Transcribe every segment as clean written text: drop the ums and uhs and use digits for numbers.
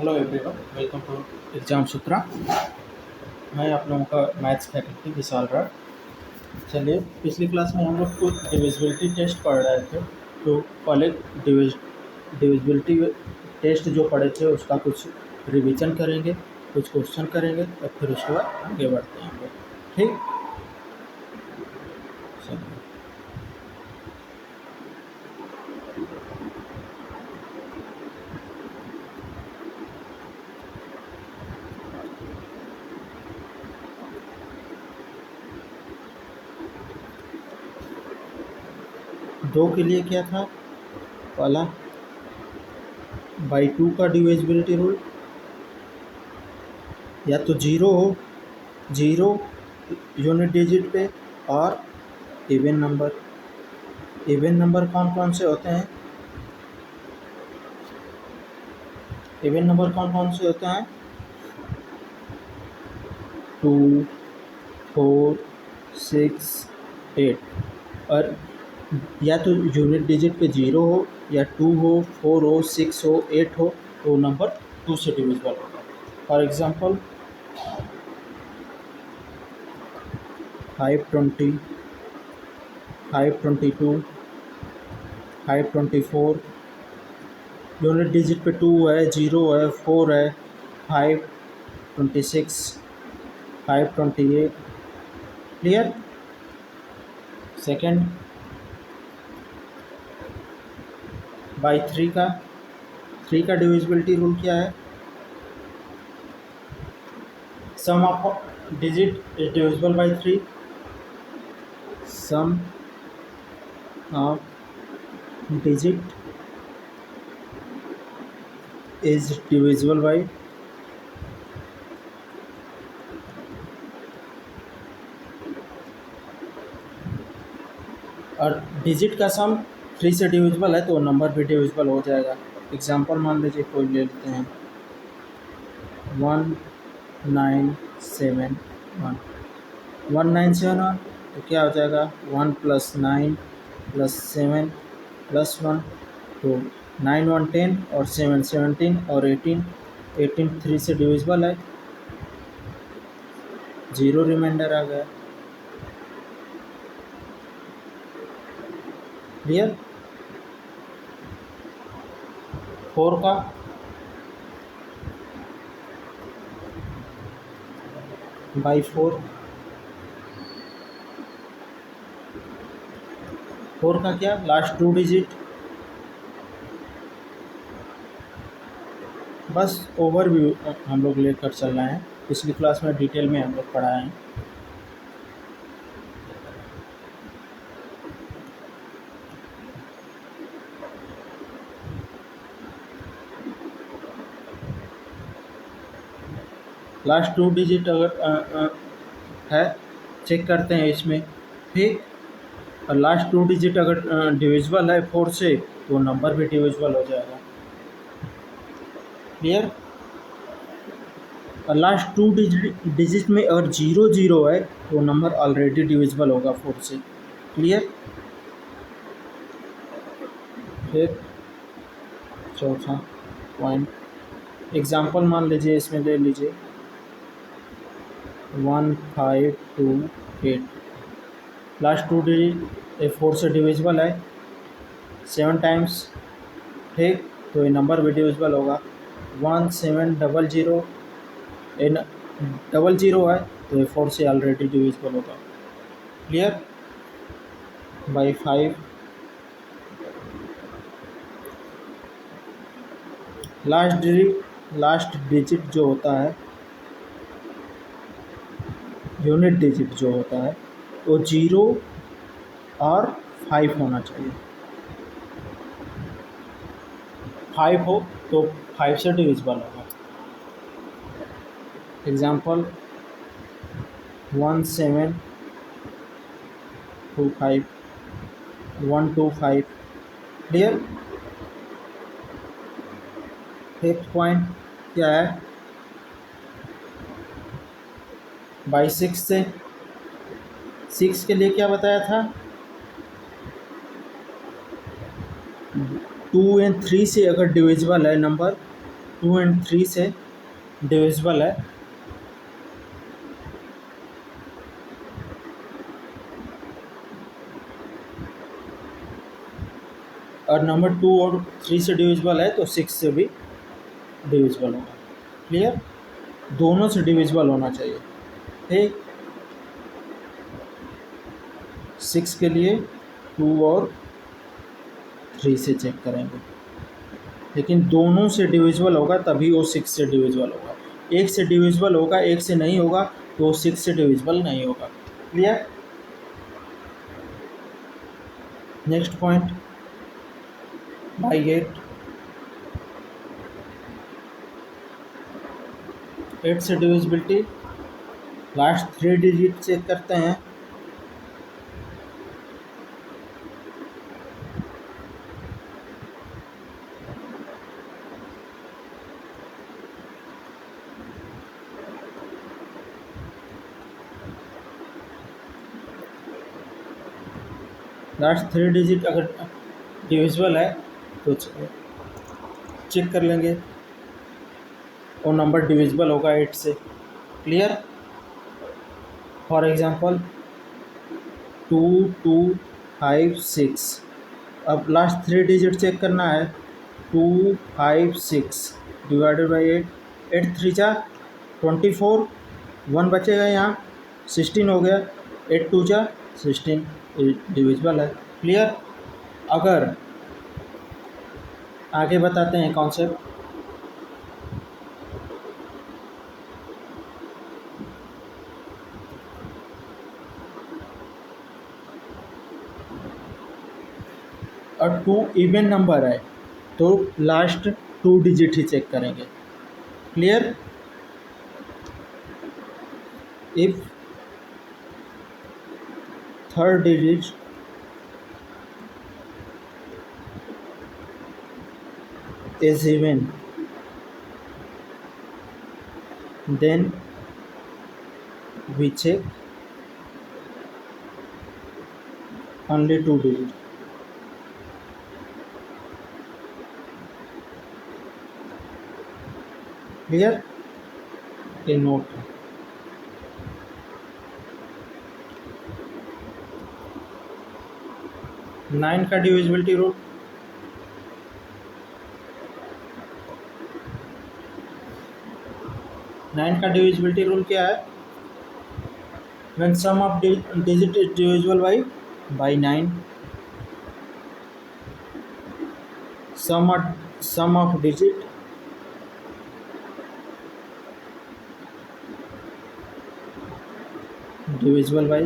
Hello everyone, welcome to exam Sutra. मैं आप लोगों का मैथ्स फैकल्टी विशाल राय। चलिए, पिछली क्लास में हम लोग कुछ डिविजिबिलिटी टेस्ट पढ़ रहे थे। तो पहले डिविजिबिलिटी टेस्ट जो पढ़े थे उसका कुछ रिवीजन करेंगे, कुछ क्वेश्चन करेंगे और फिर उसके बाद आगे बढ़ते हैं हम लोग। ठीक, चलिए। दो के लिए क्या था? पहला बाई 2 का डिविजिबिलिटी रूल, या तो जीरो हो, जीरो यूनिट डिजिट पे, और इवन नंबर। इवन नंबर कौन कौन से होते हैं? इवन नंबर कौन कौन से होते हैं? 2, 4, 6, 8। और या तो यूनिट डिजिट पे जीरो हो, या 2 हो, 4 हो, 6 हो, 8 हो, तो नंबर 2 से डिविजिबल होगा। For example 520, 522, 524। यूनिट डिजिट पे 2 है, 0 है, 4 है, 526, 528। क्लियर? सेकेंड बाई 3 का डिविजिबिलिटी रूल क्या है? Sum of digit is divisible by 3। Sum of digit is divisible by और डिजिट का सम 3 से डिविजिबल है तो नंबर भी डिविजिबल हो जाएगा। एग्जांपल मान लीजिए कोई ले लेते हैं 1971। 1971 तो क्या हो जाएगा? 1 + 9 + 7 + 1, तो 9 1 10 और 7 17 और 18 3 से डिविजिबल है, 0 रिमाइंडर आ गया। क्लियर? 4 का बाई 4 का क्या? Last 2 digit. बस ओवरव्यू हम लोग लेकर चल रहे हैं, पिछली क्लास में डिटेल में हम लोग पढ़ाए हैं। लास्ट 2 डिजिट अगर है, चेक करते हैं इसमें। ठीक, और लास्ट 2 डिजिट अगर डिविजिबल है 4 से, तो नंबर भी डिविजिबल हो जाएगा। क्लियर? और लास्ट 2 डिजिट में अगर 0 0 है तो नंबर ऑलरेडी डिविजिबल होगा 4 से। क्लियर? फिर चौथा पॉइंट, एग्जांपल मान लीजिए, इसमें ले लीजिए 1528। लास्ट 2 डिजिट 4 से डिविजिबल है 7 टाइम्स। ठीक, तो ये नंबर भी डिविजिबल होगा। 1700 00 है तो ये 4 से ऑलरेडी डिविजिबल होगा। क्लियर? बाई 5 लास्ट डिजिट जो होता है, यूनिट डिजिट जो होता है, वो 0 और 5 होना चाहिए। 5 हो तो 5 से डिविजिबल होगा। एग्जांपल 1725 125। क्लियर? फिफ्थ पॉइंट क्या है? बाई 6 से, 6 के लिए क्या बताया था? 2 और 3 से अगर डिविजिबल है नंबर, 2 एंड 3 से डिविजिबल है, और नंबर 2 और 3 से डिविजिबल है तो 6 से भी डिविजिबल होगा। क्लियर? दोनों से डिविजिबल होना चाहिए। ठीक, 6 के लिए 2 और 3 से चेक करेंगे, लेकिन दोनों से डिविजिबल होगा तभी वो 6 से डिविजिबल होगा। एक से डिविजिबल होगा, एक से नहीं होगा तो वो 6 से डिविजिबल नहीं होगा। क्लियर? नेक्स्ट पॉइंट, बाई 8 से डिविजिबिलिटी, लास्ट 3 डिजिट चेक करते हैं। लास्ट 3 डिजिट अगर डिविजिबल है तो चेक कर लेंगे, और नंबर डिविजिबल होगा 8 से। क्लियर? फॉर एग्जांपल 2 2 5 6, अब लास्ट 3 डिजिट चेक करना है। 2 5 6 डिवाइडेड बाई 8, 8 3 जा 24, 1 बचेगा यहाँ, 16 हो गया। 8 2 जा 16, डिविजिबल है। क्लियर? अगर आगे बताते हैं कॉन्सेप्ट। और 2 इवन नंबर है तो लास्ट 2 डिजिट ही चेक करेंगे। Clear? If third digit is even, then we check only 2 digits. Clear? A note, nine का डिविजिबिलिटी रूल। नाइन का डिविजिबिलिटी रूल क्या है? When sum of digit is divisible by 9, sum of digit divisible by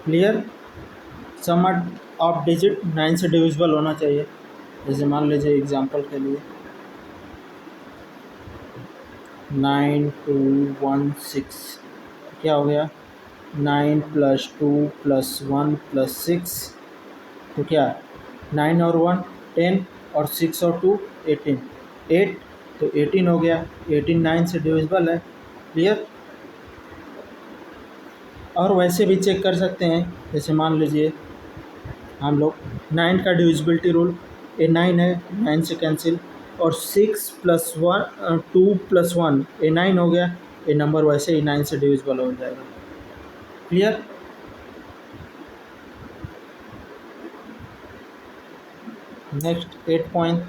clear? Sum of digit 9 से divisible होना चाहिए। जैसे मान लीजिए एग्जांपल के लिए 9 2 1 6, क्या हो गया? 9 + 2 + 1 + 6, तो क्या 9 और 1 10, और 6 और 2 18, 8, तो 18 हो गया। 18 9 से डिविजिबल है। क्लियर? और वैसे भी चेक कर सकते हैं, जैसे मान लीजिए हम लोग 9 का डिविजिबिलिटी रूल, ये 9 है, 9 से कैंसिल, और 6 + 1 2 + 1 ये 9 हो गया। ये नंबर वैसे ही 9 से डिविजिबल हो जाएगा। क्लियर? नेक्स्ट 8 पॉइंट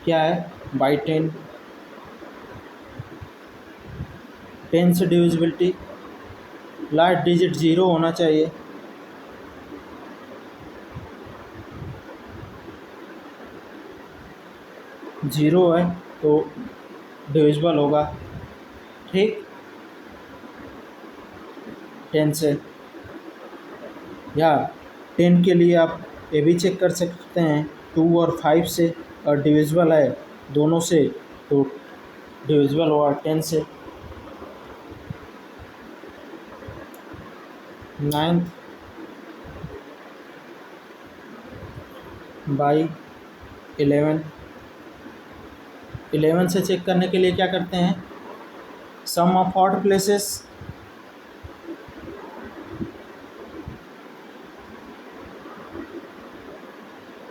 क्या है? बाई 10, 10 से डिविजिबिलिटी, लास्ट डिजिट 0 होना चाहिए। जीरो है तो डिविजिबल होगा। ठीक, 10 से, या 10 के लिए आप ये भी चेक कर सकते हैं 2 और 5 से, और डिविजिबल है दोनों से तो डिविजिबल होगा 10 से। 9 बाई 11, 11 से चेक करने के लिए क्या करते हैं? Sum of odd places,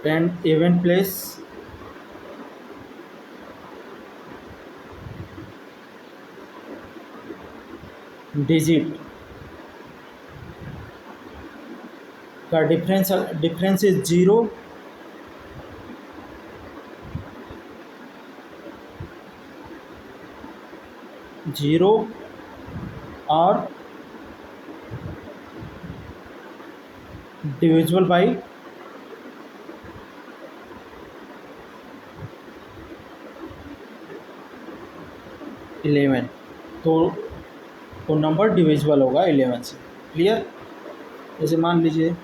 and even place digit का डिफरेंस इज 0 0 और डिविजिबल बाई 11। तो नंबर डिविजिबल होगा 11 से। क्लियर? जैसे मान लीजिए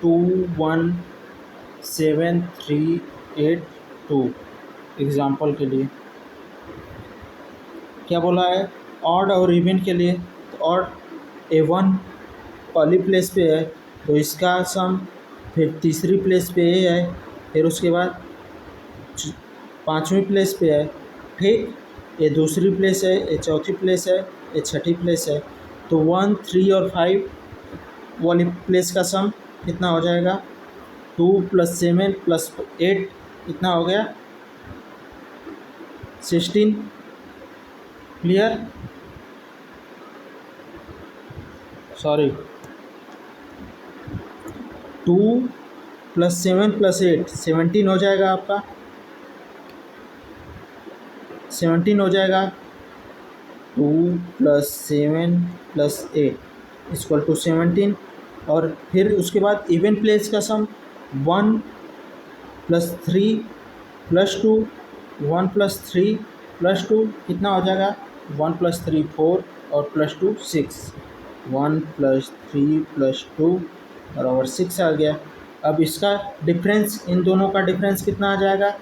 21738 2 एग्ज़ाम्पल के लिए क्या बोला है, ऑड और इवन के लिए। तो ऑड A1 पहली प्लेस पे है तो इसका सम फिर तीसरी प्लेस पे A है, फिर उसके बाद पाँचवीं प्लेस पे है। ठीक, ये दूसरी प्लेस है, ये चौथी प्लेस है, ये छठी प्लेस है। तो 1 3 और 5 वाली प्लेस का सम कितना हो जाएगा, 2 + 7 + 8 कितना हो गया, 16। क्लियर? सॉरी, 2 + 7 + 8 17 हो जाएगा आपका, 17 हो जाएगा। 2 + 7 + 8 = 17। और फिर उसके बाद इवन प्लेस का सम 1 + 3 + 2 1 + 3 + 2 कितना हो जाएगा, 1 + 3 4 और +2 6। 1 + 3 + 2 बराबर 6 आ गया। अब इसका डिफरेंस, इन दोनों का डिफरेंस कितना आ जाएगा,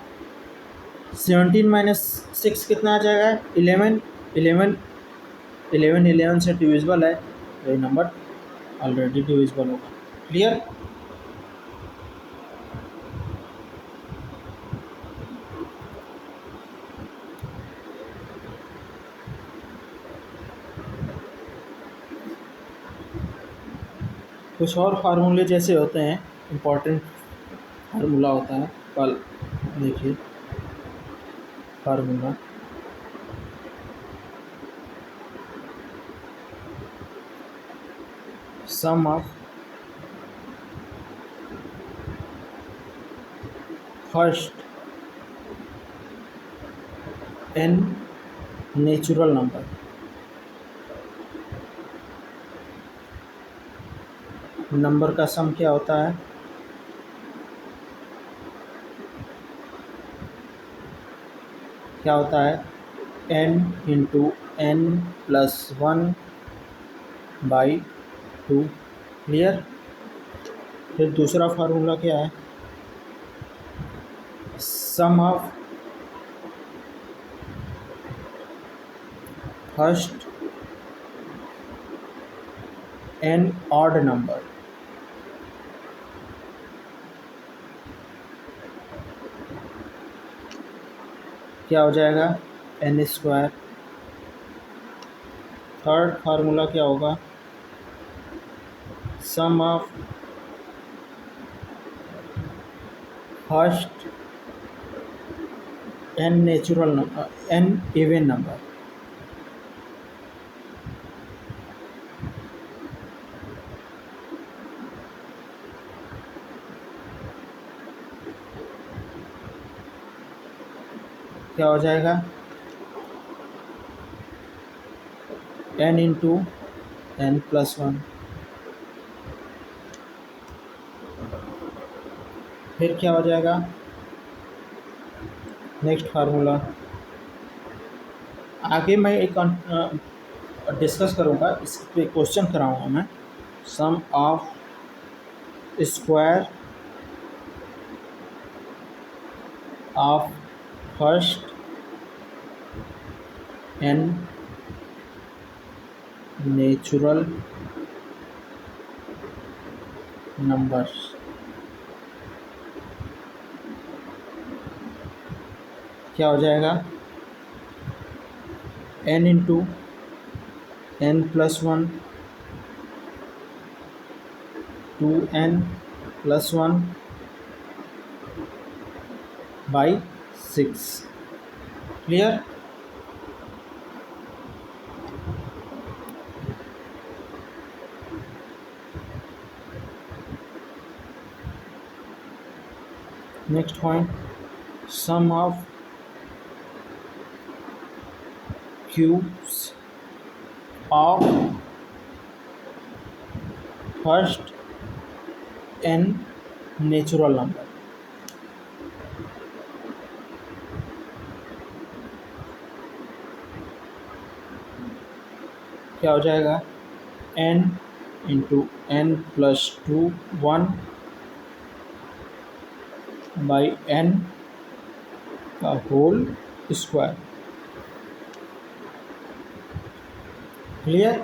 17 - 6 कितना आ जाएगा, 11। 11 से डिविजिबल है तो ये नंबर ऑलरेडी डिविजिबल होगा। क्लियर? कुछ और फार्मूले जैसे होते हैं, इम्पोर्टेंट फार्मूला होता है, कल देखिए formula. Sum of first n natural number, number का सम क्या होता है, क्या होता है, n × n + 1/2। क्लियर? फिर दूसरा फार्मूला क्या है, sum of first n odd number, क्या हो जाएगा, n²। थर्ड फार्मूला क्या होगा, sum of first n natural number, n even number, क्या हो जाएगा, n × n + 1। फिर क्या हो जाएगा, नेक्स्ट फार्मूला आगे मैं एक डिस्कस करूँगा, इस पे क्वेश्चन कराऊँगा मैं। Sum of square of first n natural numbers, क्या हो जाएगा, n × n + 1 2n + 1 by 6। Clear? Next point, sum of cubes of first n natural number. क्या हो जाएगा? n into n plus 2 1 by n का होल स्क्वायर। क्लियर?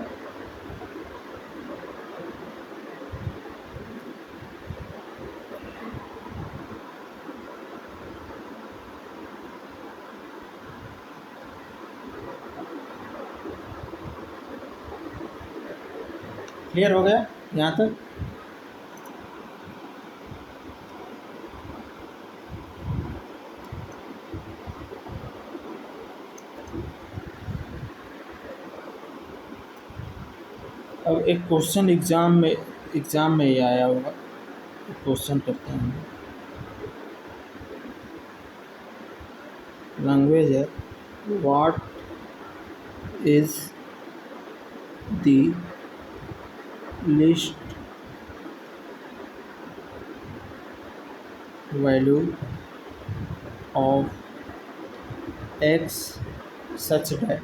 क्लियर हो गया यहाँ तक? अब एक क्वेश्चन एग्ज़ाम में ही आया होगा, क्वेश्चन करते हैं। लैंग्वेज है, what is the least value of x such that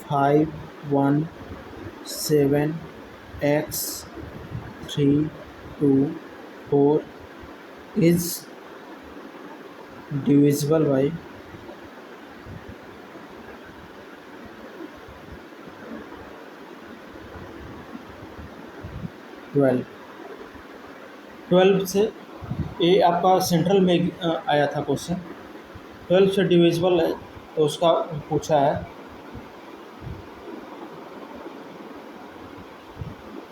five 1 7 x 3 2 4 is divisible by 12। 12 से ये आपका सेंट्रल में आया था क्वेश्चन, 12 से डिविजिबल है तो उसका पूछा है।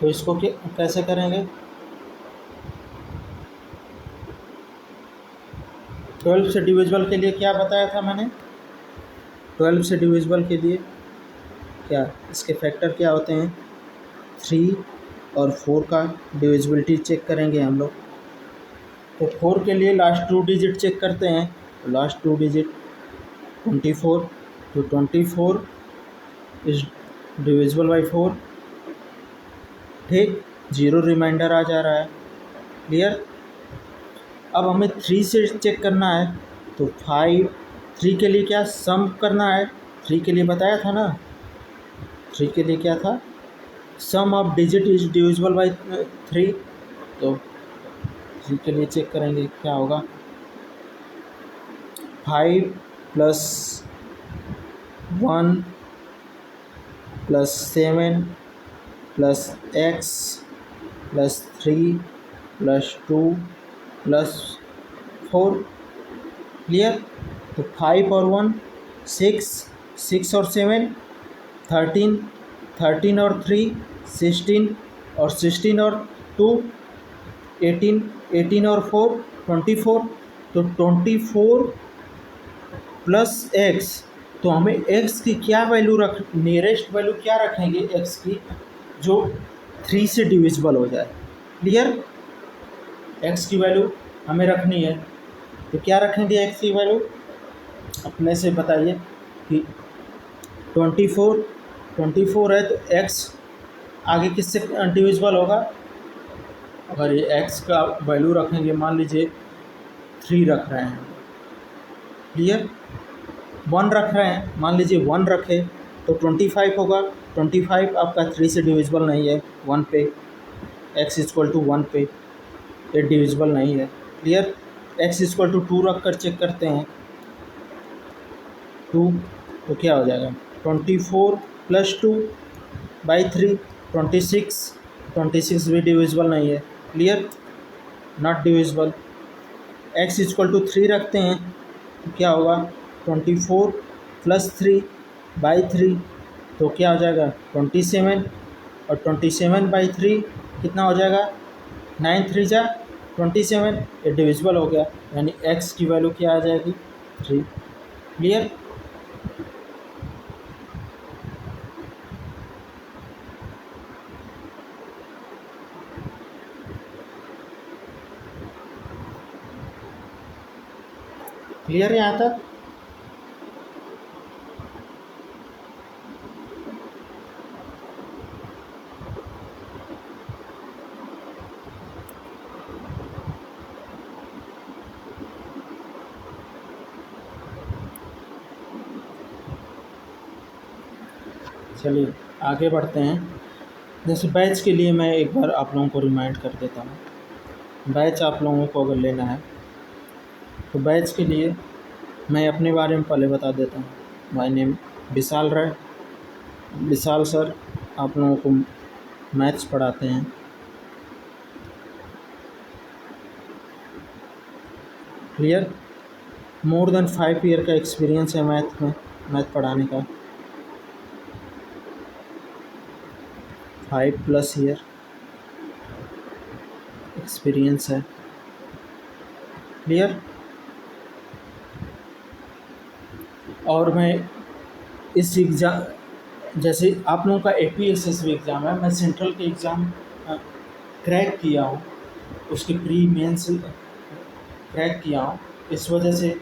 तो इसको कैसे करेंगे? 12 से डिविजिबल के लिए क्या बताया था मैंने? 12 से डिविजिबल के लिए क्या इसके फैक्टर क्या होते हैं? 3 और 4 का डिविजिबिलिटी चेक करेंगे हम लोग। तो 4 के लिए लास्ट 2 डिजिट चेक करते हैं। तो लास्ट 2 डिजिट 24, तो 24 इज डिविजिबल बाई 4। ठीक, 0 रिमाइंडर आ जा रहा है। क्लियर? अब हमें 3 से चेक करना है, तो 5 3 के लिए क्या सम करना है? 3 के लिए बताया था ना, 3 के लिए क्या था? Sum of digit is divisible by 3। तो 3 के लिए चेक करेंगे क्या होगा? 5 plus 1 plus 7 plus x plus 3 plus 2 plus 4। Clear? तो 5 और 1 6, 6 और 7 13, 13 और 3 16 और 16 और 2 18, 18 और 4 24। तो 24 प्लस x, तो हमें x की क्या वैल्यू नियरेस्ट वैल्यू क्या रखेंगे x की जो 3 से डिविजिबल हो जाए। क्लियर? x की वैल्यू हमें रखनी है, तो क्या रखेंगे x की वैल्यू? अपने से बताइए कि 24 है तो x आगे किससे डिविजिबल होगा? अगर ये x का वैल्यू रखेंगे, मान लीजिए 3 रख रहे हैं, क्लियर? 1 रख रहे हैं, मान लीजिए 1 रखे तो 25 होगा। 25 आपका 3 से डिविजिबल नहीं है, 1 पे x इक्वल टू 1 पे ये डिविजिबल नहीं है। क्लियर? x इक्वल टू 2 रख कर चेक करते हैं, 2 तो क्या हो जाएगा? 24 प्लस 2 बाई 3 26 भी डिविजिबल नहीं है। Clear? Not divisible. x equal to 3 रखते हैं तो क्या होगा? 24 प्लस 3 बाई 3 तो क्या हो जाएगा? 27 और 27/3 कितना हो जाएगा, 9 3 जा 27, ये डिविजिबल हो गया, यानी x की वैल्यू क्या आ जाएगी, 3। क्लियर। क्लियर यहाँ तक। चलिए आगे बढ़ते हैं। जैसे बैच के लिए मैं एक बार आप लोगों को रिमाइंड कर देता हूँ। बैच आप लोगों को अगर लेना है तो बैच के लिए मैं अपने बारे में पहले बता देता हूँ। My name Vishal Rai. Vishal sir आप लोगों को मैथ्स पढ़ाते हैं। क्लियर। मोर देन 5 ईयर का एक्सपीरियंस है मैथ में, मैथ पढ़ाने का, 5+ ईयर एक्सपीरियंस है। क्लियर। और मैं इस एग्ज़ाम, जैसे आप लोगों का APSSB एग्ज़ाम है, मैं सेंट्रल के एग्ज़ाम क्रैक किया हूँ, उसके प्री मेंस क्रैक किया हूँ। इस वजह से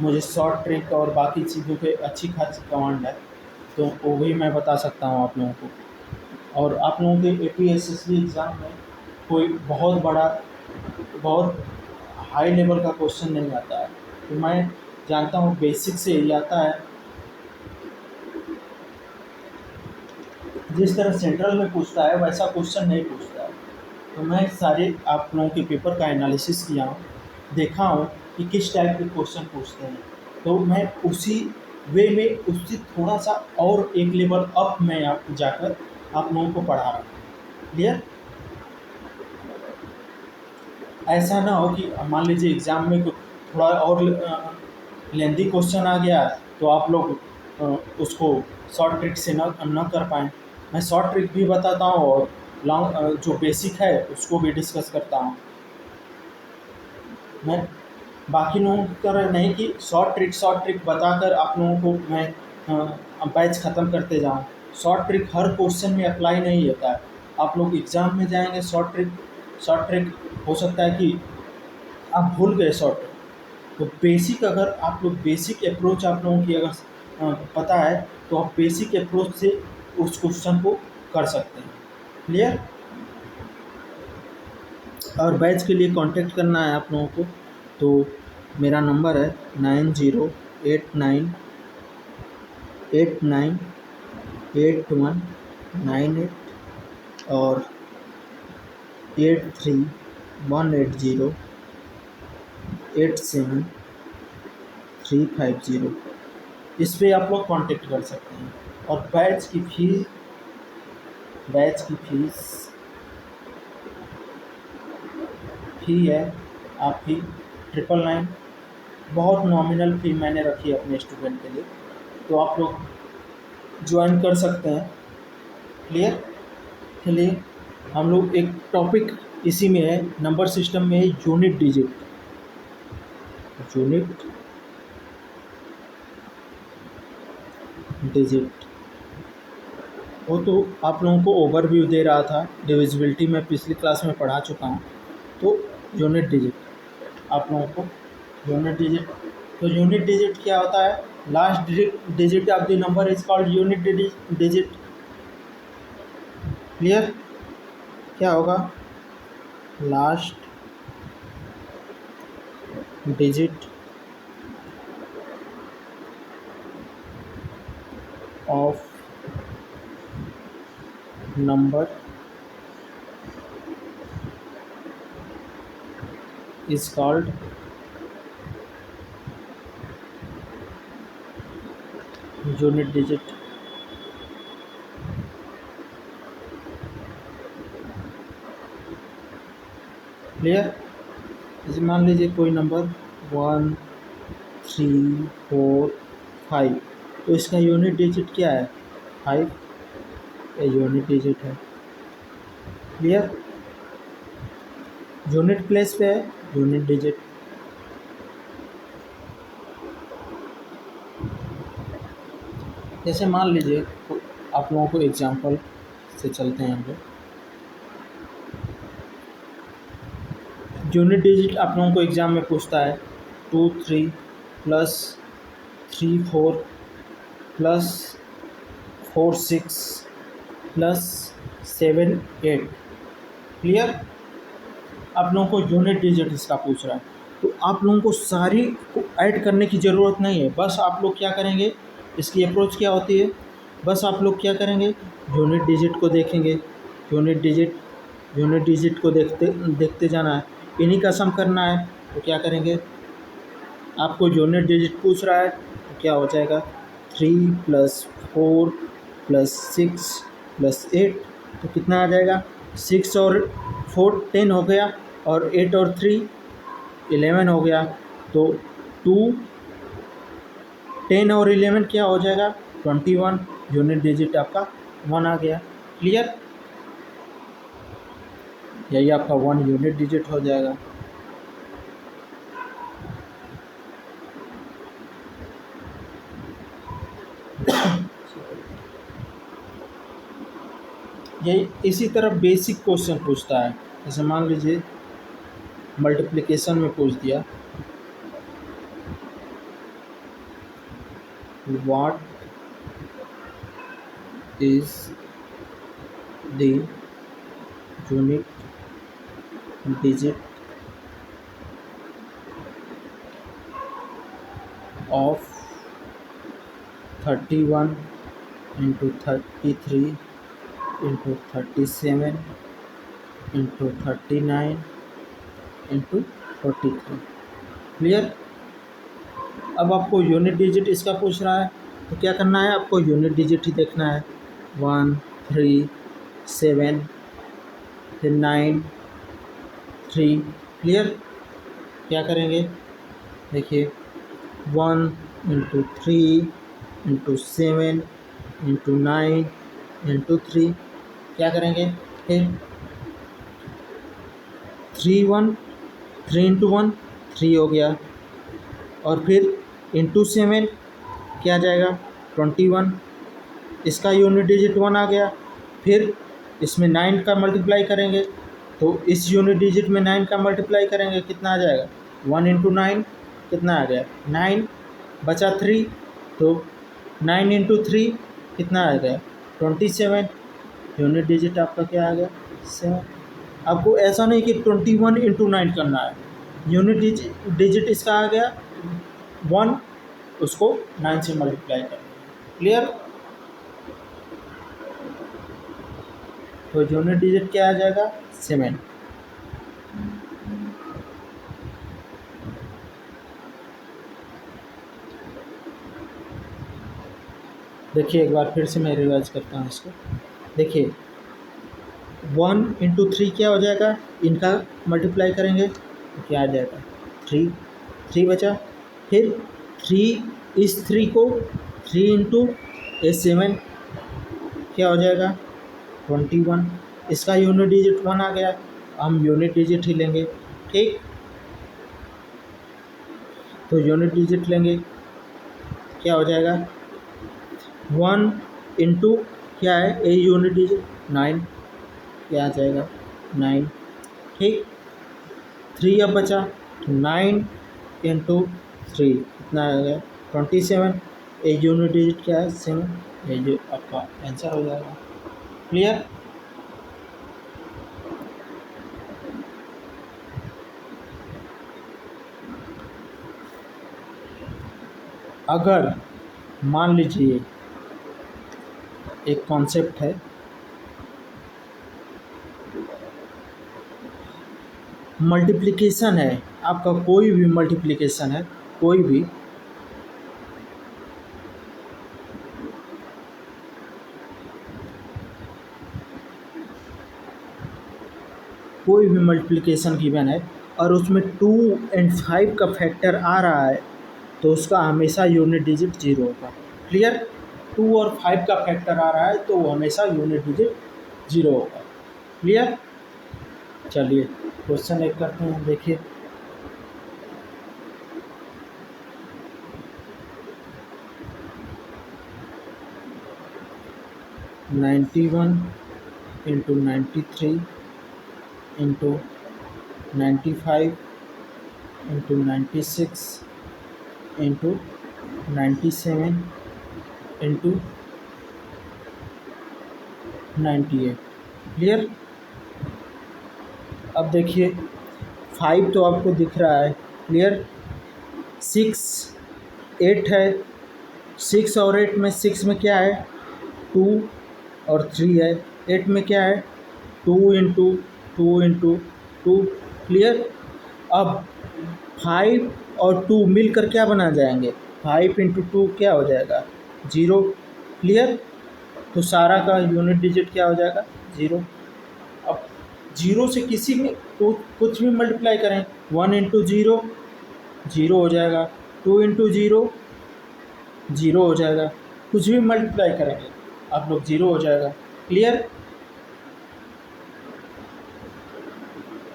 मुझे शॉर्ट ट्रिक और बाकी चीज़ों पे अच्छी खासी कमांड है, तो वो भी मैं बता सकता हूँ आप लोगों को। और आप लोगों के APSSB एग्ज़ाम में कोई बहुत हाई लेवल का क्वेश्चन नहीं आता है, तो मैं जानता हूँ बेसिक से ही आता है। जिस तरह सेंट्रल में पूछता है वैसा क्वेश्चन नहीं पूछता है। तो मैं सारे आप लोगों के पेपर का एनालिसिस किया हूँ, देखा हूँ कि किस टाइप के क्वेश्चन पूछते हैं, तो मैं उसी वे में उससे थोड़ा सा और एक लेवल अप में जाकर आप लोगों को पढ़ा रहा हूँ। क्लियर। ऐसा ना हो कि मान लीजिए एग्ज़ाम में थोड़ा और लेंदी क्वेश्चन आ गया तो आप लोग उसको शॉर्ट ट्रिक से न कर पाएँ। मैं शॉर्ट ट्रिक भी बताता हूँ और लॉन्ग जो बेसिक है उसको भी डिस्कस करता हूँ। मैं बाकी लोगों की तरह नहीं कि शॉर्ट ट्रिक बताकर आप लोगों को मैं बैच ख़त्म करते जाऊँ। शॉर्ट ट्रिक हर क्वेश्चन में अप्लाई नहीं होता है। आप लोग एग्ज़ाम में जाएंगे, शॉर्ट ट्रिक हो सकता है कि आप भूल गए शॉर्ट ट्रिक, तो बेसिक अगर आप लोग बेसिक अप्रोच आप लोगों की अगर पता है तो आप बेसिक अप्रोच से उस क्वेश्चन को कर सकते हैं। क्लियर। और बैच के लिए कांटेक्ट करना है आप लोगों को तो मेरा नंबर है 9089898198 और 8318787350। इस पे आप लोग कांटेक्ट कर सकते हैं। और बैच की फी है आपकी 999। बहुत नॉमिनल फी मैंने रखी है अपने स्टूडेंट के लिए, तो आप लोग ज्वाइन कर सकते हैं। क्लियर। चलिए हम लोग एक टॉपिक इसी में है, नंबर सिस्टम में है यूनिट डिजिट। वो तो आप लोगों को ओवरव्यू दे रहा था, डिविजिबिलिटी में पिछली क्लास में पढ़ा चुका हूँ। तो यूनिट डिजिट आप लोगों को यूनिट डिजिट क्या होता है, last digit of the number is called unit digit. Clear. क्या होगा, last digit of number is called unit digit. Clear. जैसे मान लीजिए कोई नंबर 1 3 4 5, तो इसका यूनिट डिजिट क्या है, 5 यूनिट डिजिट है। क्लियर। यूनिट प्लेस पे है, यूनिट डिजिट। जैसे मान लीजिए आप लोगों को एग्जांपल से चलते हैं हम लोग। यूनिट डिजिट आप लोगों को एग्ज़ाम में पूछता है 2 3 प्लस 3 4 प्लस 4 6 प्लस 7 8। क्लियर। आप लोगों को यूनिट डिजिट इसका पूछ रहा है, तो आप लोगों को सारी को ऐड करने की ज़रूरत नहीं है। बस आप लोग क्या करेंगे, इसकी अप्रोच क्या होती है, बस आप लोग क्या करेंगे, यूनिट डिजिट को देखेंगे, यूनिट डिजिट को देखते देखते जाना है, इन्हीं का सम करना है। तो क्या करेंगे, आपको यूनिट डिजिट पूछ रहा है तो क्या हो जाएगा, 3 प्लस 4 प्लस 6 प्लस 8, तो कितना आ जाएगा, 6 और 4 10 हो गया, और 8 और 3 11 हो गया। तो 2 10 और 11 क्या हो जाएगा, 21। यूनिट डिजिट आपका 1 आ गया। क्लियर। यही आपका 1 यूनिट डिजिट हो जाएगा। यही इसी तरह बेसिक क्वेश्चन पूछता है। जैसे मान लीजिए मल्टीप्लिकेशन में पूछ दिया, what is the unit digit of 31 into 33 into 37 into 39 into 43। Clear. अब आपको यूनिट डिजिट इसका पूछ रहा है, तो क्या करना है, आपको यूनिट डिजिट ही देखना है। 1 3 7 फिर 9 3। क्लियर। क्या करेंगे, देखिए 1 इंटू 3 इंटू 7 इंटू 9 इंटू 3। क्या करेंगे, फिर 3 इंटू 1 3 हो गया, और फिर इंटू 7 क्या आ जाएगा, 21। इसका यूनिट डिजिट 1 आ गया। फिर इसमें 9 का मल्टीप्लाई करेंगे, तो इस यूनिट डिजिट में 9 का मल्टीप्लाई करेंगे, कितना आ जाएगा, 1 इंटू 9 कितना आ गया, 9 बचा 3, तो 9 इंटू 3 कितना आ गया, 27। यूनिट डिजिट आपका क्या आ गया, 7। आपको ऐसा नहीं कि 21 इंटू 9 करना है, यूनिट डिजिट इसका आ गया 1, उसको 9 से मल्टीप्लाई करना है। क्लियर। तो यूनिट डिजिट क्या आ जाएगा, 7। देखिए एक बार फिर से मैं रिवाइज करता हूँ इसको। देखिए 1 इंटू 3 क्या हो जाएगा, इनका मल्टीप्लाई करेंगे तो क्या आ जाएगा, 3 बचा। फिर 3 इस 3 को 3 इंटू 7 क्या हो जाएगा, 21। इसका यूनिट डिजिट 1 आ गया, हम यूनिट डिजिट ही लेंगे। ठीक, तो यूनिट डिजिट लेंगे, क्या हो जाएगा, 1 इंटू क्या है, ए यूनिट डिजिट 9, क्या आ जाएगा, 9। ठीक, 3 अब बचा, 9 इंटू 3 कितना आ गया, 27। ए यूनिट डिजिट क्या है, 7। ये आपका आंसर हो जाएगा। क्लियर। अगर मान लीजिए एक कॉन्सेप्ट है, मल्टीप्लिकेशन है आपका, कोई भी मल्टीप्लिकेशन है, कोई भी मल्टीप्लिकेशन गिवन है और उसमें 2 और 5 का फैक्टर आ रहा है, तो उसका हमेशा यूनिट डिजिट 0 होगा। क्लियर। 2 और 5 का फैक्टर आ रहा है तो वो हमेशा यूनिट डिजिट 0 होगा। क्लियर। चलिए क्वेश्चन एक करते हैं, देखिए। Ninety one into 93 into 95 into 96 into 97 into 98। Clear. अब देखिए 5 तो आपको दिख रहा है, क्लियर। 6 8 है, 6 और 8 में, 6 में क्या है 2 और 3 है, 8 में क्या है 2 इंटू 2 इंटू 2। क्लियर। अब 5 और 2 मिलकर क्या बना जाएंगे, 5 इंटू 2 क्या हो जाएगा 0। क्लियर। तो सारा का यूनिट डिजिट क्या हो जाएगा 0। अब 0 से किसी में कुछ भी मल्टीप्लाई करें, 1 इंटू 0 0 हो जाएगा, 2 इंटू 0 0 हो जाएगा, कुछ भी मल्टीप्लाई करेंगे आप लोग 0 हो जाएगा। क्लियर।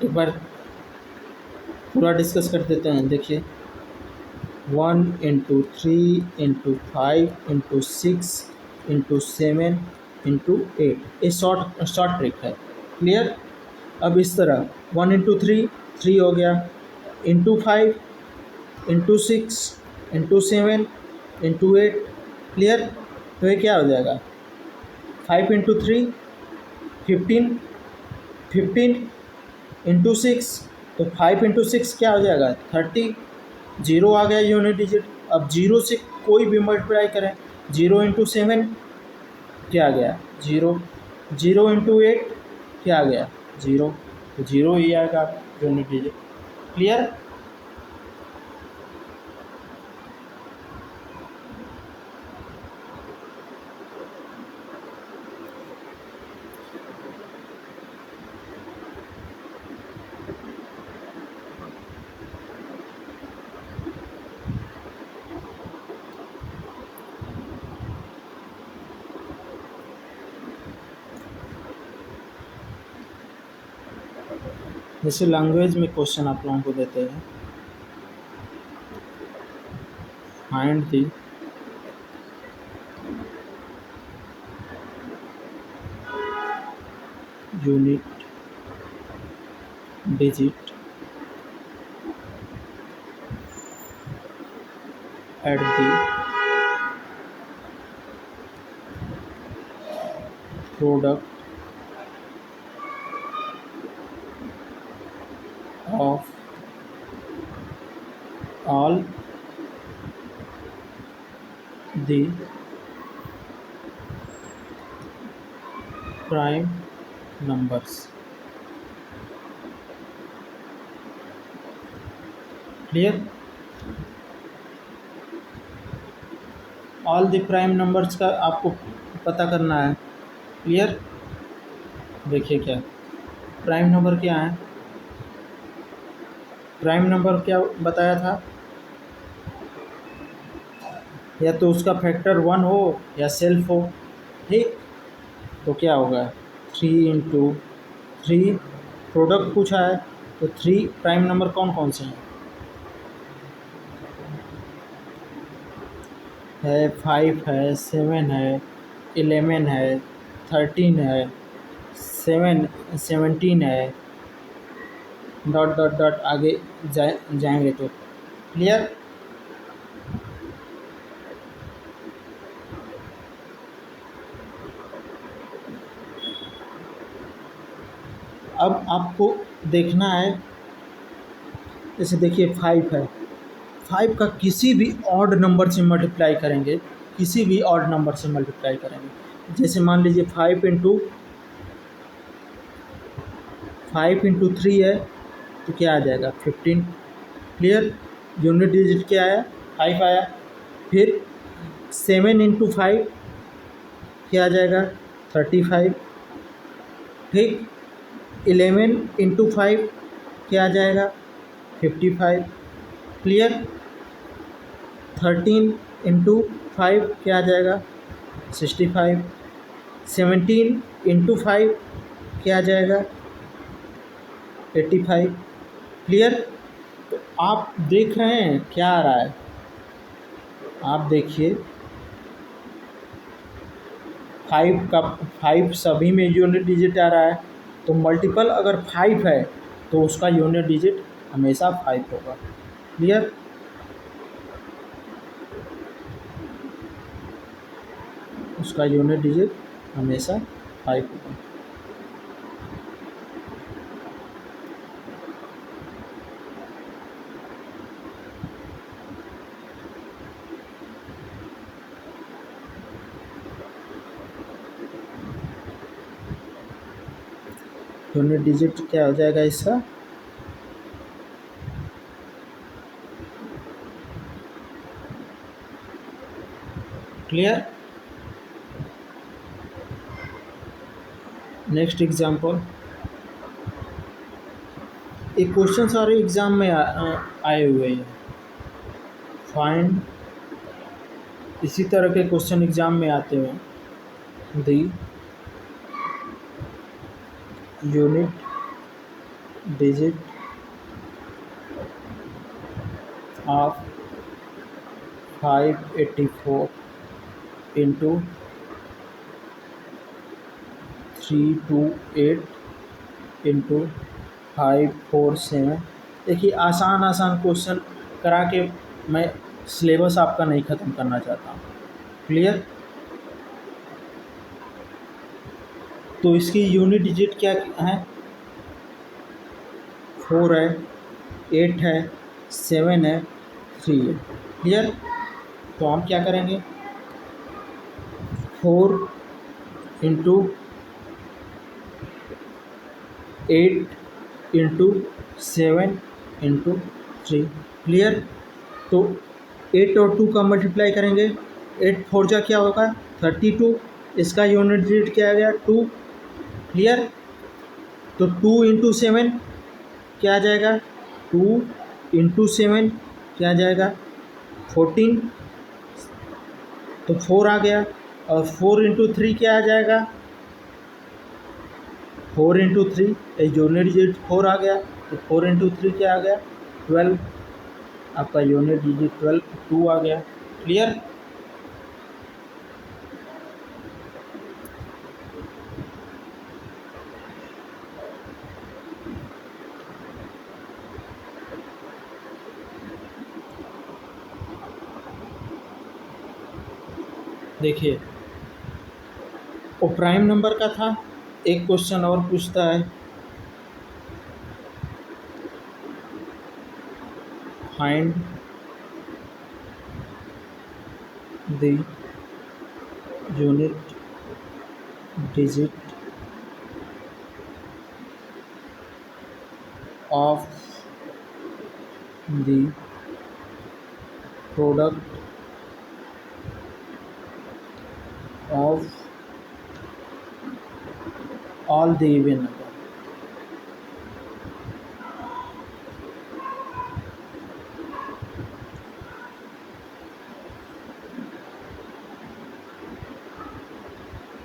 एक बार पूरा डिस्कस कर देते हैं, देखिए 1 into 3 into 5 into 6 into 7 into 8, ये शॉर्ट ट्रिक है। क्लियर। अब इस तरह 1 इंटू 3 3 हो गया, into 5 into 6 into 7 into 8। Clear. तो ये क्या हो जाएगा 5 इंटू 3 15, 15 इंटू 6, तो 5 इंटू 6 क्या हो जाएगा 30। 0 आ गया यूनिट डिजिट। अब 0 से कोई भी मल्टीप्लाई करें, 0 इंटू 7 क्या आ गया 0, 0 इंटू 8 क्या आ गया 0, तो 0 ही आएगा यूनिट डिजिट। क्लियर। जैसे लैंग्वेज में क्वेश्चन आप लोगों को देते हैं, find the unit digit at the product of all the prime numbers। Clear. All the prime numbers का आपको पता करना है। क्लियर। देखिए क्या प्राइम नंबर क्या है, प्राइम नंबर क्या बताया था, या तो उसका फैक्टर 1 हो या सेल्फ हो। ठीक। तो क्या होगा 3 इंटू 3, प्रोडक्ट पूछा है तो 3 प्राइम नंबर कौन कौन से है 5 है, 7 है, 11 है, 13 है, 17 है, डॉट डॉट डॉट आगे जाएंगे तो। क्लियर। अब आपको देखना है, जैसे देखिए 5 है, 5 का किसी भी ऑड नंबर से मल्टीप्लाई करेंगे, किसी भी ऑड नंबर से मल्टीप्लाई करेंगे, जैसे मान लीजिए 5 इंटू 3 है तो क्या आ जाएगा 15। क्लियर। यूनिट डिजिट क्या आया 5 आया। फिर 7 इंटू 5 क्या आ जाएगा 35। ठीक। 11 इंटू 5 क्या आ जाएगा 55। क्लियर। 13 इंटू 5 क्या आ जाएगा 65। 17 इंटू 5 क्या आ जाएगा 85। क्लियर। तो आप देख रहे हैं क्या आ रहा है, आप देखिए 5 सभी में यूनिट डिजिट आ रहा है, तो मल्टीपल अगर 5 है तो उसका यूनिट डिजिट हमेशा 5 होगा। क्लियर। उसका यूनिट डिजिट हमेशा 5 होगा। यूनिट डिजिट क्या हो जाएगा इसका, क्लियर। नेक्स्ट एग्जांपल, एक क्वेश्चन सारे एग्जाम में आए हुए हैं। फाइंड, इसी तरह के क्वेश्चन एग्जाम में आते हैं। दी unit digit of 584 into 328 into 547। देखिए आसान क्वेश्चन करा के मैं सिलेबस आपका नहीं ख़त्म करना चाहता हूँ। क्लियर। तो इसकी यूनिट डिजिट क्या है, 4 है, 8 है, 7 है, 3 है। क्लियर। तो हम क्या करेंगे, 4 इंटू 8 इंटू 7 इंटू 3। क्लियर। तो 8 और 2 का मल्टीप्लाई करेंगे, 8 4 जा क्या होगा 32, इसका यूनिट डिजिट क्या आ गया 2। क्लियर। तो 2 इंटू 7 क्या आ जाएगा, 2 इंटू 7 क्या आ जाएगा 14, तो 4 आ गया। और 4 इंटू 3 क्या आ जाएगा, 4 इंटू 3, यूनिट डिजिट 4 आ गया, तो 4 इंटू 3 क्या आ गया 12, आपका यूनिट डिजिट 12 2 आ गया। क्लियर। देखिए वो प्राइम नंबर का था। एक क्वेश्चन और पूछता है, find the unit digit of the product of all the even number.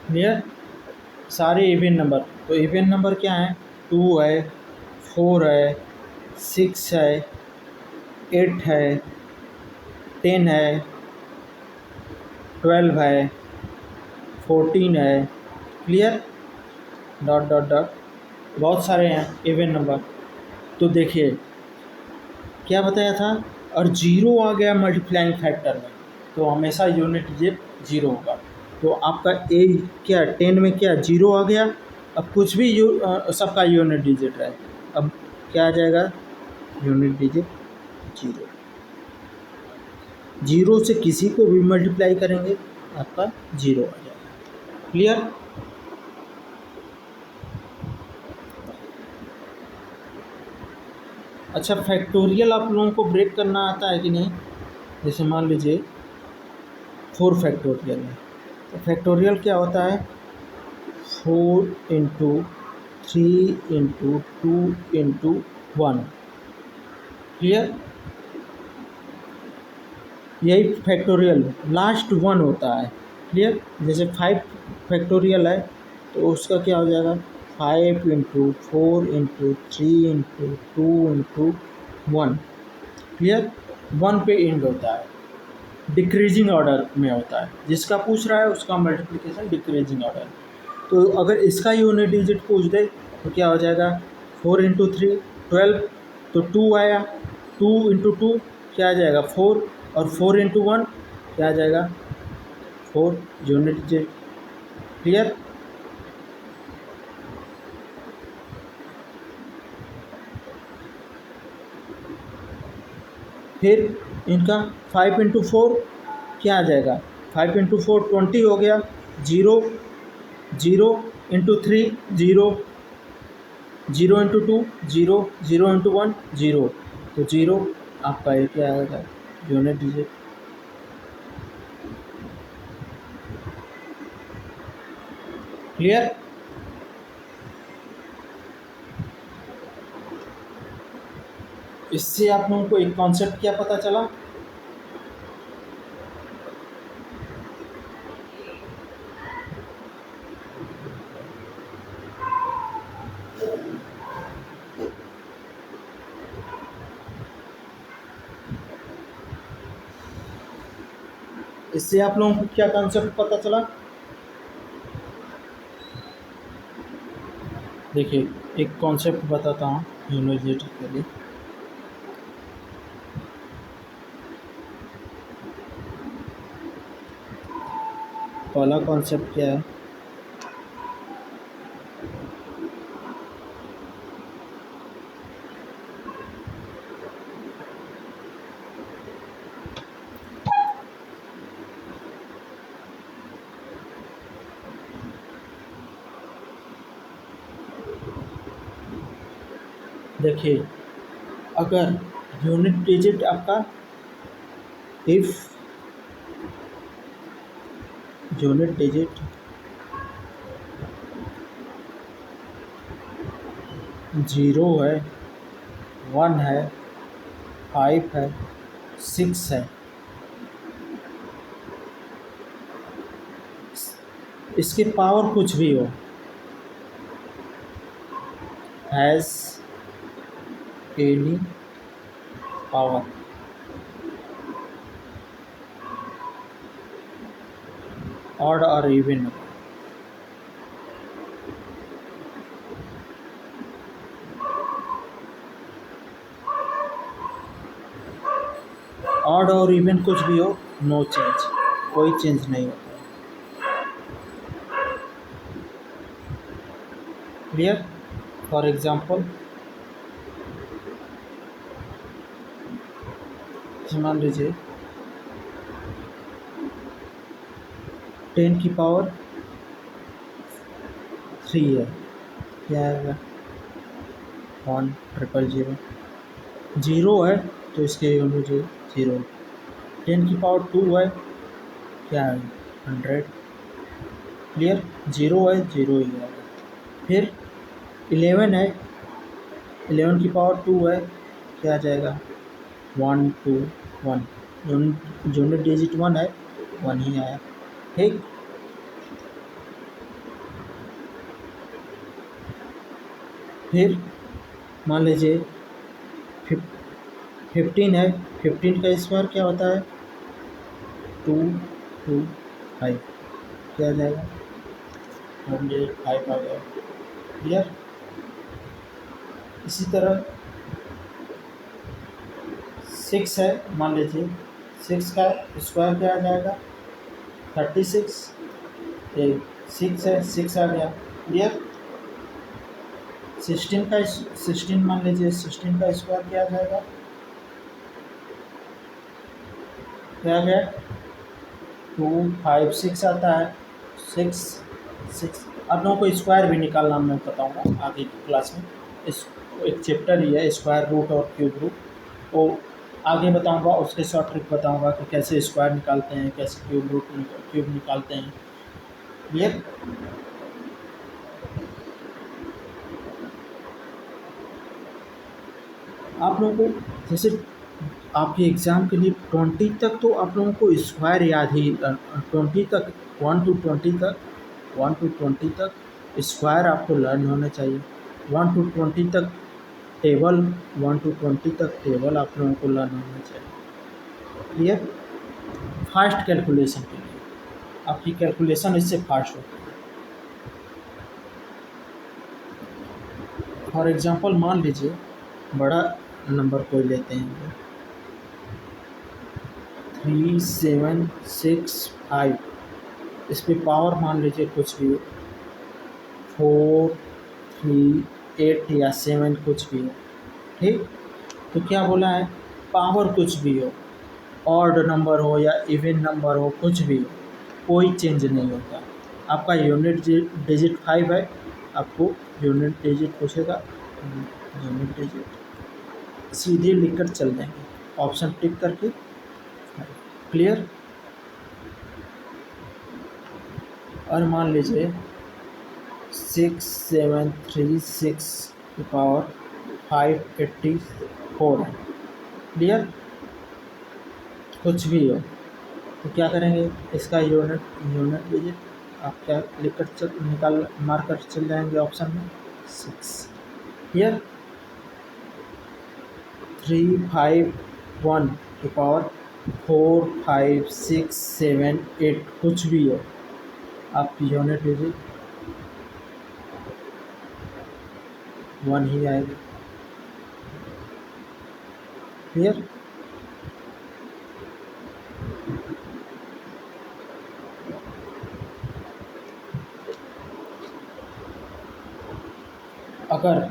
Clear. सारे इवन नंबर, तो इवन नंबर क्या है, 2 है, 4 है, 6 है, 8 है, 10 है, 12 है, 14 है। क्लियर। डॉट डॉट डॉट, बहुत सारे हैं इवन नंबर। तो देखिए क्या बताया था, और जीरो आ गया मल्टीप्लाइंग फैक्टर में, तो हमेशा यूनिट डिजिट 0 होगा। तो आपका ए क्या 10 में क्या 0 आ गया, अब कुछ भी सबका यूनिट डिजिट है, अब क्या आ जाएगा यूनिट डिजिट 0। 0 से किसी को भी मल्टीप्लाई करेंगे आपका 0 आ जाएगा। क्लियर। अच्छा, फैक्टोरियल आप लोगों को ब्रेक करना आता है कि नहीं। जैसे मान लीजिए 4 फैक्टोरियल है, तो फैक्टोरियल क्या होता है, 4 इंटू 3 इंटू 2 इंटू 1। क्लियर। यही फैक्टोरियल लास्ट 1 होता है। क्लियर। जैसे 5 फैक्टोरियल है तो उसका क्या हो जाएगा 5 into 4 into 3 into 2 into 1। Clear? 1 पे एंड होता है, डिक्रीजिंग ऑर्डर में होता है। जिसका पूछ रहा है उसका मल्टीप्लिकेशन डिक्रीजिंग ऑर्डर। तो अगर इसका यूनिट डिजिट पूछ दे तो क्या हो जाएगा, 4 इंटू 3 12, तो 2 आया, 2 इंटू 2 क्या आ जाएगा 4, और 4 इंटू 1 क्या आ जाएगा 4 यूनिट डिजिट। क्लियर? फिर इनका 5 इंटू 4 क्या आ जाएगा, 5 इंटू 4 20 हो गया, 0 0 इंटू 3 0, 0 इंटू 2 0, 0 इंटू 1 0, तो 0 आपका ये क्या आएगा यूनिट डिजिट। क्लियर? इससे आप लोगों को एक कॉन्सेप्ट क्या पता चला, इससे आप लोगों को क्या कॉन्सेप्ट पता चला। देखिए एक कॉन्सेप्ट बताता हूँ यूनिट डिजिट के लिए। पहला कॉन्सेप्ट क्या है, देखिए अगर यूनिट डिजिट आपका, इफ यूनिट डिजिट 0 है, 1 है, 5 है, 6 है, इसके पावर कुछ भी हो, हैज़ एनी पावर, ऑड और इवन, ऑड और इवन कुछ भी हो, नो चेंज, कोई चेंज नहीं होता। क्लियर? फॉर एग्जांपल मान लीजिए 10 की पावर 3 है, क्या आएगा 1 ट्रिपल 0, 0 है तो इसके यूनिट 0, 10 की पावर 2 है, क्या है 100। क्लियर? 0 है 0 ही है। फिर 11 है, 11 की पावर 2 है, क्या आ जाएगा 1 2 1, यूनिट डिजिट 1 है, 1 ही आया। ठीक? फिर मान लीजिए 15 है, 15 का स्क्वायर क्या होता है 2 2 5, क्या आ जाएगा 105 आ गया। क्लियर? इसी तरह 6 है, मान लीजिए 6 का स्क्वायर क्या आ जाएगा 36, 6 है 6 आ गया। क्लियर? 16 मान लीजिए 16 का स्क्वायर क्या आ जाएगा, क्या आ गया 2 5 6 आता है, 6 6। आप लोगों को स्क्वायर भी निकालना मैं बताऊंगा आगे की क्लास में, इस एक चैप्टर ही है स्क्वायर रूट और क्यूब रूट, वो आगे बताऊंगा, उसके शॉर्ट ट्रिक बताऊंगा कि कैसे स्क्वायर निकालते हैं, कैसे क्यूब निकालते हैं। क्लियर? आप लोगों को जैसे आपके एग्ज़ाम के लिए 20 तक तो आप लोगों को स्क्वायर याद ही, 20 तक 1 to 20 तक 1 to 20 तक स्क्वायर आपको लर्न होना चाहिए। 1 to 20 तक टेबल 1 to 20 तक टेबल आप लोगों को लर्न होना चाहिए। ये फास्ट कैलकुलेशन के लिए, आपकी कैलकुलेशन इससे फास्ट होती है। फॉर एग्जांपल मान लीजिए बड़ा नंबर कोई लेते हैं 3765, इस पे पावर मान लीजिए कुछ भी हो, 4 3 8 या 7 कुछ भी हो, ठीक। तो क्या बोला है, पावर कुछ भी हो, ऑड नंबर हो या इवन नंबर हो, कुछ भी हो, कोई चेंज नहीं होता। आपका यूनिट डिजिट 5 है, आपको यूनिट डिजिट पूछेगा, यूनिट डिजिट सीधे लिखकर चल जाएंगे, ऑप्शन टिक करके। क्लियर। और मान लीजिए 6736 की पावर 584 है। क्लियर। कुछ भी हो तो क्या करेंगे, इसका यूनिट डिजिट आप क्या लिखकर निकाल मार कर चल जाएंगे ऑप्शन में 6। क्लियर। 351 की पावर 4 5 6 7 8 कुछ भी हो, आपकी यूनिट डिजिट 1 ही आएगी। क्लियर। अगर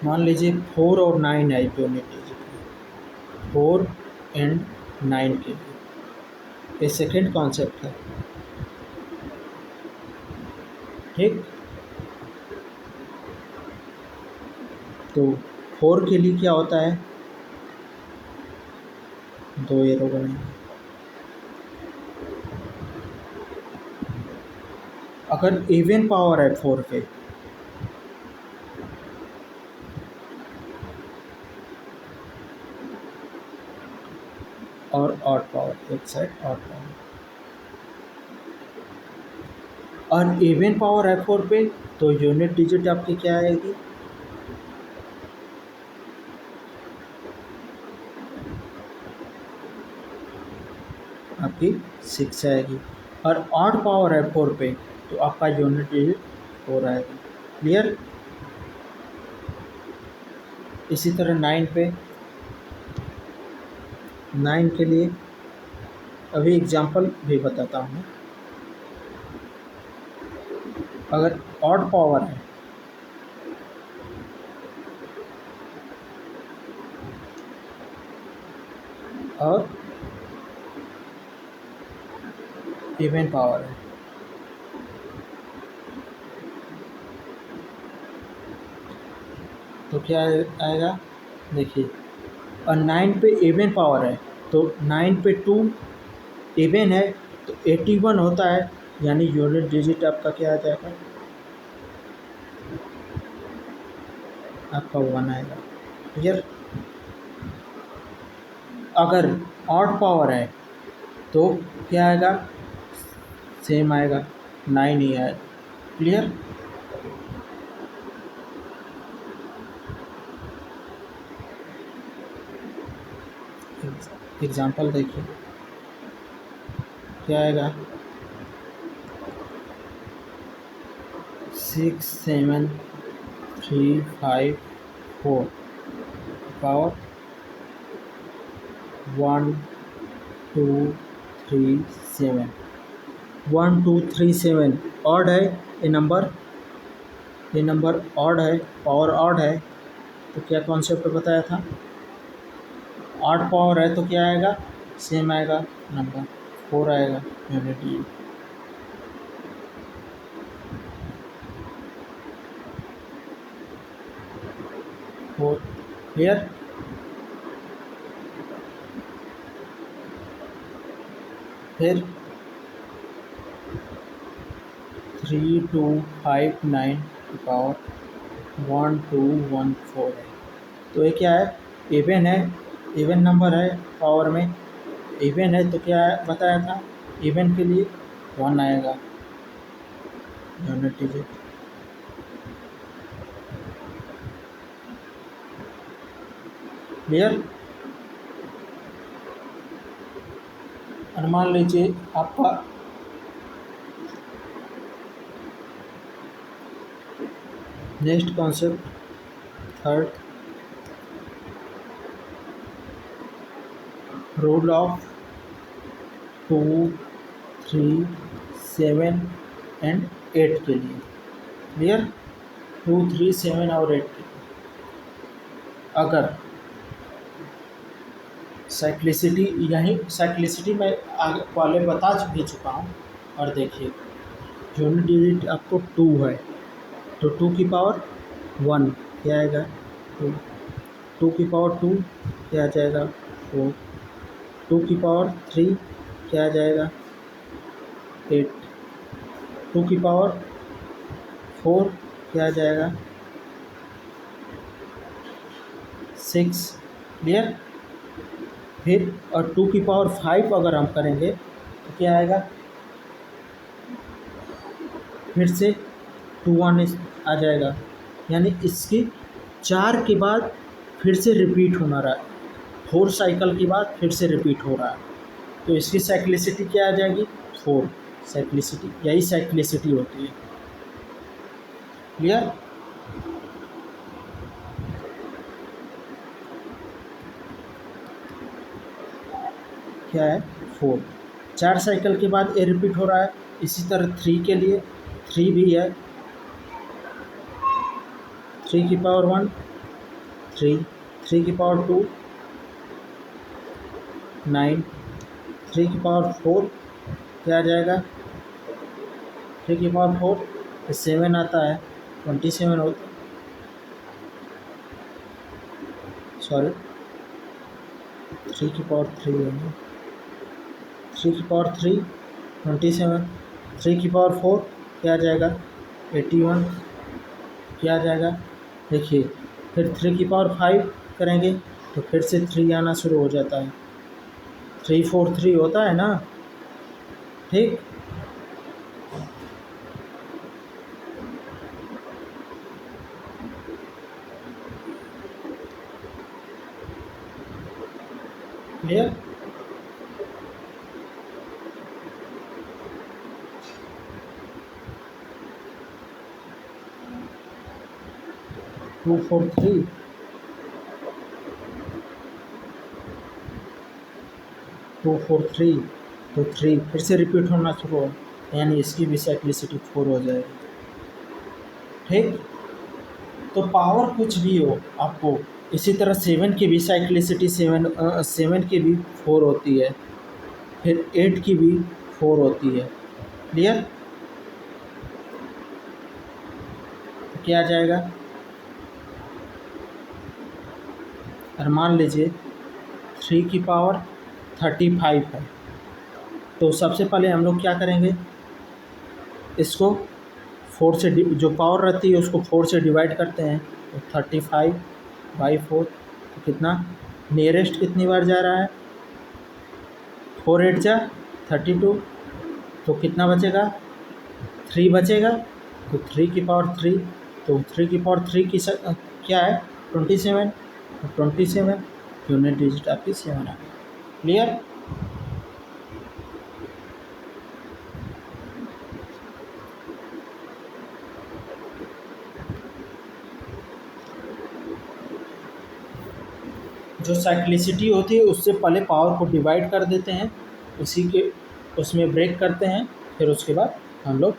मान लीजिए 4 और 9 है यूनिट डिजिट, 4 एंड 9 के लिए ये सेकेंड कॉन्सेप्ट है, ठीक। तो 4 के लिए क्या होता है, 2 एरो बनेंगे। अगर इवन पावर है 4 पे, और ऑड पावर, एक साइड ऑड पावर, और इवन पावर है 4 पे, तो यूनिट डिजिट आपकी क्या आएगी, आपकी 6 आएगी। और ऑड पावर है 4 पे, तो आपका यूनिट डिजिट 4 आएगा। क्लियर। इसी तरह 9 पे, 9 के लिए अभी एग्जांपल भी बताता हूँ। अगर ऑड पावर है और इवन पावर है, तो क्या आएगा, देखिए। और 9 पे इवन पावर है, तो 9 पे 2 इवन है, तो 81 होता है, यानी यूनिट डिजिट आपका क्या आ जाएगा, आपका 1 आएगा। क्लियर। अगर ऑड पावर है तो क्या आएगा, सेम आएगा, 9 ही आएगा। क्लियर। एग्जाम्पल देखिए क्या आएगा, 6 7 3 5 4 पावर 1 2 3 7, 1 2 3 7 ऑड है ये नंबर ऑड है, पावर ऑड है, तो क्या कॉन्सेप्ट बताया था, ऑड पावर है तो क्या आएगा, सेम आएगा, नंबर 4 आएगा यूनिट। फोर। क्लियर। फिर 3259 की पावर 1214 है, तो ये क्या है, इवन है, इवन नंबर है, पावर में इवन है, तो क्या बताया था, इवन के लिए 1 आएगा। Unit digit. क्लियर। और मान लीजिए आपका next concept third, rule of 2, 3, 7 and 8 के लिए। क्लियर। 2, 3, 7 और 8 के लिए अगर साइक्लिसिटी, यही साइक्लिसिटी मैं आगे पहले बता भी चुका हूँ। और देखिए यूनिट डिजिट आपको 2 है तो 2 की पावर 1 क्या आएगा 2, 2 की पावर 2 क्या आ जाएगा 4, 2 की पावर 3 क्या आ जाएगा 8, 2 की पावर 4 क्या आ जाएगा 6। क्लियर। फिर और 2 की पावर 5 अगर हम करेंगे तो क्या आएगा, फिर से 2 1 आ जाएगा। यानी इसकी 4 के बाद फिर से रिपीट होना रहा है, 4 साइकिल के बाद फिर से रिपीट हो रहा है, तो इसकी साइक्लिसिटी क्या आ जाएगी 4। साइक्लिसिटी, यही साइक्लिसिटी होती है। क्लियर। क्या है 4, 4 साइकिल के बाद ये रिपीट हो रहा है। इसी तरह 3 के लिए 3 भी है, 3 की पावर 1 3, 3 की पावर 2 9, 3 की पावर 4 क्या आ जाएगा 3 की पावर 4 7 आता है 27 होता, सॉरी 3 की पावर 3 है, 3 की पावर 3 27, 3 की पावर 4 क्या आ जाएगा 81 क्या आ जाएगा। देखिए फिर 3 की पावर 5 करेंगे तो फिर से 3 आना शुरू हो जाता है, 3 4 3 होता है ना। ठीक। क्लियर। 2 4 3 2 4 3 तो 3 फिर से रिपीट होना शुरू हो, यानी इसकी भी साइक्लिसिटी 4 हो जाएगी। ठीक। तो पावर कुछ भी हो आपको, इसी तरह 7 की भी साइक्लिसिटी 7 की भी 4 होती है, फिर 8 की भी 4 होती है। क्लियर। तो क्या आ जाएगा, और मान लीजिए 3 की पावर 35 है, तो सबसे पहले हम लोग क्या करेंगे, इसको 4 से जो पावर रहती है उसको 4 से डिवाइड करते हैं, तो 35/4 तो कितना, नियरेस्ट कितनी बार जा रहा है 4 8 जा 32, तो कितना बचेगा 3 बचेगा, तो 3 की पावर 3, तो 3 की पावर 3 की क्या है 27, तो 27 यूनिट डिजिट आपकी 7 आ गई। क्लियर। जो साइक्लिसिटी होती है उससे पहले पावर को डिवाइड कर देते हैं, उसी के उसमें ब्रेक करते हैं, फिर उसके बाद हम लोग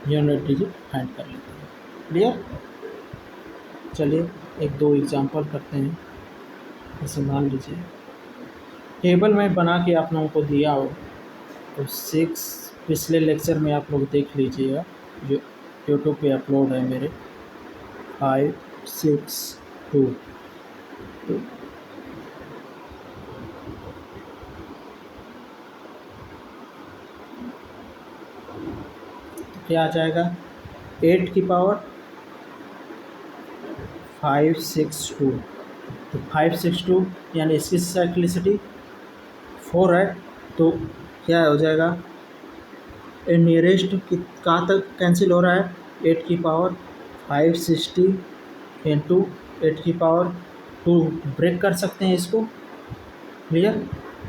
यूनिट डिजिट फाइंड कर लेते हैं। क्लियर। चलिए एक दो एग्जांपल करते हैं। जैसे मान लीजिए टेबल में बना के आप लोगों को दिया हो, तो 6 पिछले लेक्चर में आप लोग देख लीजिएगा, जो यूट्यूब पे अपलोड है मेरे, 5 6 2 तो क्या आ जाएगा 8 की पावर 5 6 2, तो 5 6 2 यानी इसकी साइक्लिसिटी 4 है, तो क्या हो जाएगा नियरेस्ट कहाँ तक कैंसिल हो रहा है, 8 की पावर 560 इंटू 8 की पावर 2 ब्रेक कर सकते हैं इसको, क्लियर।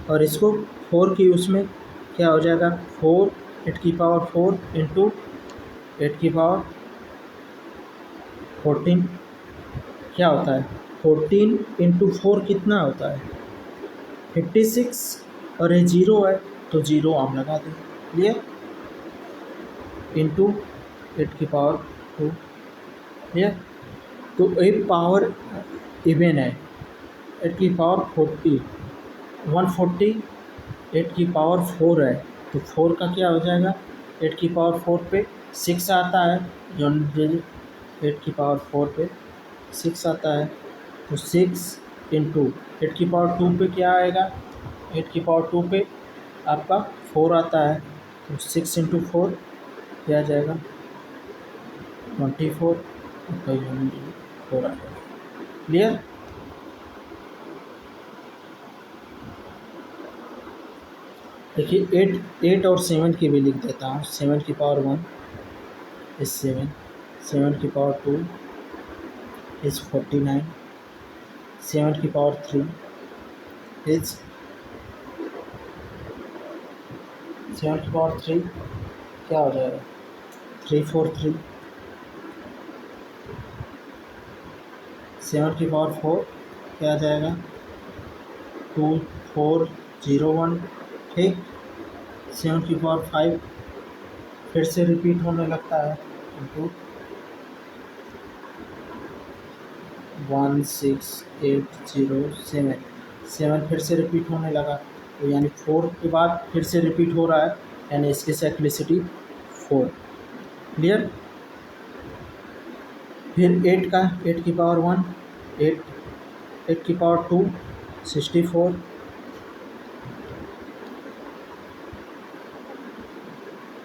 और इसको 4 की उसमें क्या हो जाएगा, 8 की पावर 4 इंटू 8 की पावर 14 क्या होता है, 14 इंटू 4 कितना होता है 56, और ये 0 है तो 0 हम लगा दें, क्लियर। इंटू 8 की पावर 2, क्लियर। तो एक पावर इवन है, 8 की पावर 40 140, 8 की पावर 4 है तो 4 का क्या हो जाएगा, 8 की पावर 4 पे 6 आता है, जो 8 की पावर 4 पे 6 आता है, तो 6 इंटू 8 की पावर 2 पे क्या आएगा, 8 की पावर 2 पे आपका 4 आता है, तो 6 इंटू 4 क्या आ जाएगा 24, आपका यूनिट 4 आ जाएगा, क्लियर। देखिए 8 और 7 की भी लिख देता हूँ, 7 की पावर 1 इज 7, 7 की पावर 2 इज 49, 7 की पावर 3 इज 7 की पावर 3 क्या हो जाएगा 343, 7 की पावर 4 क्या आ जाएगा 2401, ठीक। 7 की पावर 5 फिर से रिपीट होने लगता है, इंटू 16807, 7 फिर से रिपीट होने लगा, तो यानी 4 के बाद फिर से रिपीट हो रहा है, यानी इसकी साइक्लिसिटी 4, क्लियर। फिर 8 की पावर 1 8, 8 की पावर 2 64,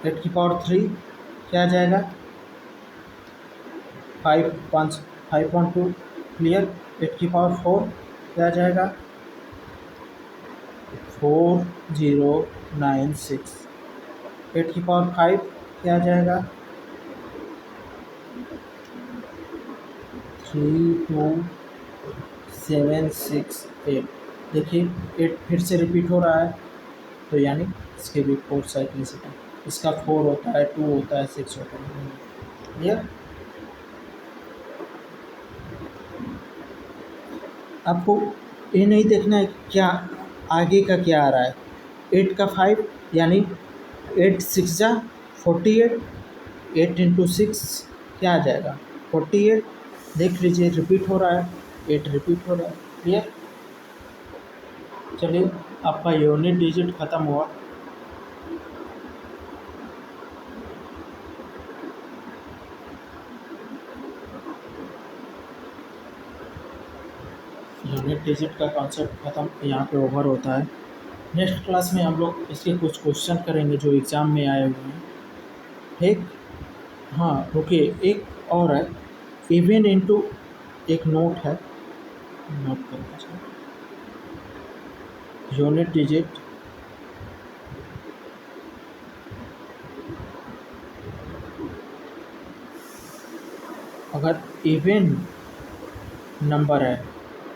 8 की पावर 3 क्या आ जाएगा 5.2, क्लियर। 8 की पावर 4 क्या आ जाएगा 4096, 8 की पावर 5 क्या आ जाएगा 32768। देखिए 8 फिर से रिपीट हो रहा है, तो यानी इसके भी 4 साइक्लिसिटी, इसका 4 होता है, 2 होता है, 6 होता है, क्लियर। आपको ये नहीं देखना है क्या आगे का क्या आ रहा है, 8 का 5 यानी 8 6 जा 48, 8 इंटू 6 क्या आ जाएगा 48, देख लीजिए रिपीट हो रहा है, 8 रिपीट हो रहा है, क्लियर। चलिए आपका यूनिट डिजिट ख़त्म हुआ। यूनिट डिजिट का कॉन्सेप्ट ख़त्म यहाँ पे ओवर होता है। नेक्स्ट क्लास में हम लोग इसके कुछ क्वेश्चन करेंगे जो एग्ज़ाम में आए हुए हैं, ठीक। हाँ रुकिए, एक और है, इवन इंटू, एक नोट है, नोट कर लीजिए, यूनिट डिजिट अगर इवन नंबर है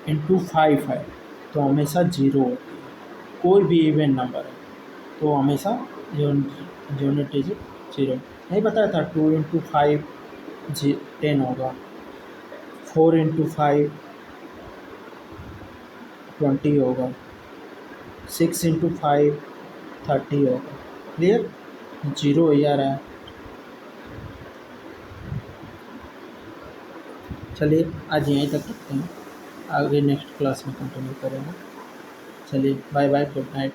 इंटू 5 है तो हमेशा 0 होती है, कोई भी इवन नंबर है तो हमेशा यूनिट डिजिट 0। नहीं बताया था 2 इंटू 5 10 होगा, 4 इंटू 5 20 होगा, 6 इंटू 5 30 होगा, क्लियर। 0 ही आ रहा है। चलिए आज यहीं तक रखते हैं, आगे नेक्स्ट क्लास में कंटिन्यू करेंगे। चलिए बाय बाय, गुड नाइट।